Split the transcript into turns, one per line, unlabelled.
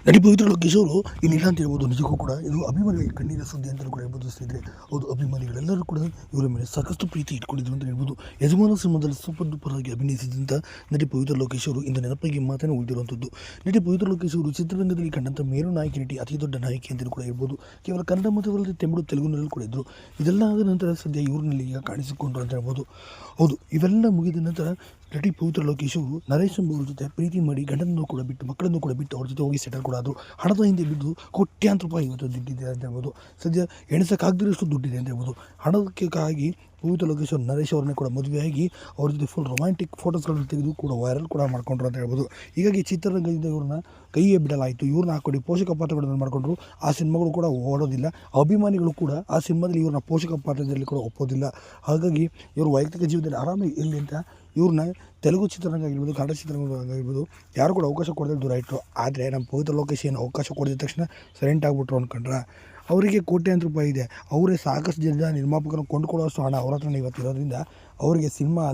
ನಟಿ ಪವಿತ್ರ ಲೋಕೇಶ್ ಅವರು ಇನ್ನಿಲ್ಲ ಅಂತ ಹೇಳ್ಬೋದು. ನಿಜಕ್ಕೂ ಕೂಡ ಇದು ಅಭಿಮಾನಿಗಳಿಗೆ ಕಣ್ಣೀರ ಸುದ್ದಿ ಅಂತಲೂ ಕೂಡ ಹೇಳ್ಬೋದು ಸ್ನೇಹಿತರೆ. ಹೌದು, ಅಭಿಮಾನಿಗಳೆಲ್ಲರೂ ಕೂಡ ಇವರ ಮೇಲೆ ಸಾಕಷ್ಟು ಪ್ರೀತಿ ಇಟ್ಕೊಂಡಿದ್ರು ಅಂತ ಹೇಳ್ಬೋದು. ಯಜಮಾನ ಸಿನಿಮಾದಲ್ಲಿ ಸೂಪರ್ ಡೂಪರ್ ಆಗಿ ಅಭಿನಯಿಸಿದಂಥ ನಟಿ ಪವಿತ್ರ ಲೋಕೇಶ್ ಅವರು ಇಂದು ನೆನಪಿಗೆ ಮಾತನ್ನು ಉಳಿದಿರುವಂಥದ್ದು. ನಟಿ ಪವಿತ್ರ ಲೋಕೇಶ್ ಅವರು ಚಿತ್ರರಂಗದಲ್ಲಿ ಕಂಡಂಥ ಮೇರು ನಾಯಕಿ ನಟಿ, ಅತಿ ದೊಡ್ಡ ನಾಯಕಿ ಅಂತಲೂ ಕೂಡ ಹೇಳ್ಬೋದು. ಕೇವಲ ಕನ್ನಡ ಮಾತ್ರವಲ್ಲದೆ ತಮಿಳು, ತೆಲುಗುನಲ್ಲಿ ಕೂಡ ಇದ್ದರು. ಇದೆಲ್ಲ ಆದ ನಂತರ ಸದ್ಯ ಇವ್ರನ್ನಲ್ಲಿ ಈಗ ಕಾಣಿಸಿಕೊಂಡ್ರು ಅಂತ ಹೇಳ್ಬೋದು. ಹೌದು, ಇವೆಲ್ಲ ಮುಗಿದ ನಂತರ ನಟಿ ಪವಿತ್ರ ಲೋಕೇಶ್ ಅವರು ನರೇಶ್ ಎಂಬುವರ ಜೊತೆ ಪ್ರೀತಿ ಮಾಡಿ ಗಂಡನನ್ನು ಕೂಡ ಬಿಟ್ಟು, ಮಕ್ಕಳನ್ನು ಕೂಡ ಬಿಟ್ಟು ಅವ್ರ ಜೊತೆ ಹೋಗಿ ಸೆಟಲ್ ಕೂಡ ಆದರು. ಹಣದ ಹಿಂದೆ ಬಿದ್ದು ಕೋಟ್ಯಾಂತರ ರೂಪಾಯಿ ಇವತ್ತು ದುಡ್ಡಿದೆ ಅಂತ ಹೇಳ್ಬೋದು. ಸದ್ಯ ಎಣಿಸೋಕ್ಕಾಗದಿರೋಷ್ಟು ದುಡ್ಡಿದೆ ಅಂತ ಹೇಳ್ಬೋದು. ಹಣಕ್ಕಾಗಿ ಪವಿತ್ರ ಲೋಕೇಶ್ ಅವರು ನರೇಶ್ ಅವ್ರನ್ನೇ ಕೂಡ ಮದುವೆಯಾಗಿ ಅವ್ರ ಜೊತೆ ಫುಲ್ ರೊಮ್ಯಾಂಟಿಕ್ ಫೋಟೋಸ್ಗಳನ್ನು ತೆಗೆದು ಕೂಡ ವೈರಲ್ ಕೂಡ ಮಾಡ್ಕೊಂಡ್ರು ಅಂತ ಹೇಳ್ಬೋದು. ಹೀಗಾಗಿ ಚಿತ್ರರಂಗದಿಂದ ಇವ್ರನ್ನ ಕೈಯೇ ಬಿಡಲಾಯಿತು. ಇವ್ರನ್ನ ಹಾಕೊಂಡು ಪೋಷಕ ಪಾತ್ರಗಳನ್ನು ಮಾಡಿಕೊಂಡ್ರು. ಆ ಸಿನಿಮಾಗಳು ಕೂಡ ಓಡೋದಿಲ್ಲ. ಅಭಿಮಾನಿಗಳು ಕೂಡ ಆ ಸಿನಿಮಾದಲ್ಲಿ ಇವ್ರನ್ನ ಪೋಷಕ ಪಾತ್ರದಲ್ಲಿ ಕೂಡ ಒಪ್ಪೋದಿಲ್ಲ. ಹಾಗಾಗಿ ಇವರು ವೈಯಕ್ತಿಕ ಜೀವನದಲ್ಲಿ ಆರಾಮಾಗಿ ಇರಲಿ ಅಂತ ಇವ್ರನ್ನ ತೆಲುಗು ಚಿತ್ರರಂಗ ಆಗಿರ್ಬೋದು, ಕನ್ನಡ ಚಿತ್ರರಂಗ ಆಗಿರ್ಬೋದು ಯಾರು ಕೂಡ ಅವಕಾಶ ಕೊಡದೆ ದೂರ ಇಟ್ಟರು. ಆದರೆ ನಮ್ಮ ಪವಿತ್ರ ಲೋಕೇಶ್ ಏನು ಅವಕಾಶ ಕೊಡಿದ ತಕ್ಷಣ ಸೈಲೆಂಟ್ ಆಗಿಬಿಟ್ರು ಅಂದ್ಕೊಂಡ್ರೆ. ಅವರಿಗೆ ಕೋಟ್ಯಾಂತರ ರೂಪಾಯಿ ಇದೆ. ಅವರೇ ಸಾಕಷ್ಟು ಜನ ನಿರ್ಮಾಪಕರನ್ನು ಕೊಂಡುಕೊಳ್ಳುವಷ್ಟು ಹಣ ಅವ್ರ ಹತ್ರನೇ ಇವತ್ತು ಇರೋದ್ರಿಂದ ಅವರಿಗೆ ಸಿನಿಮಾ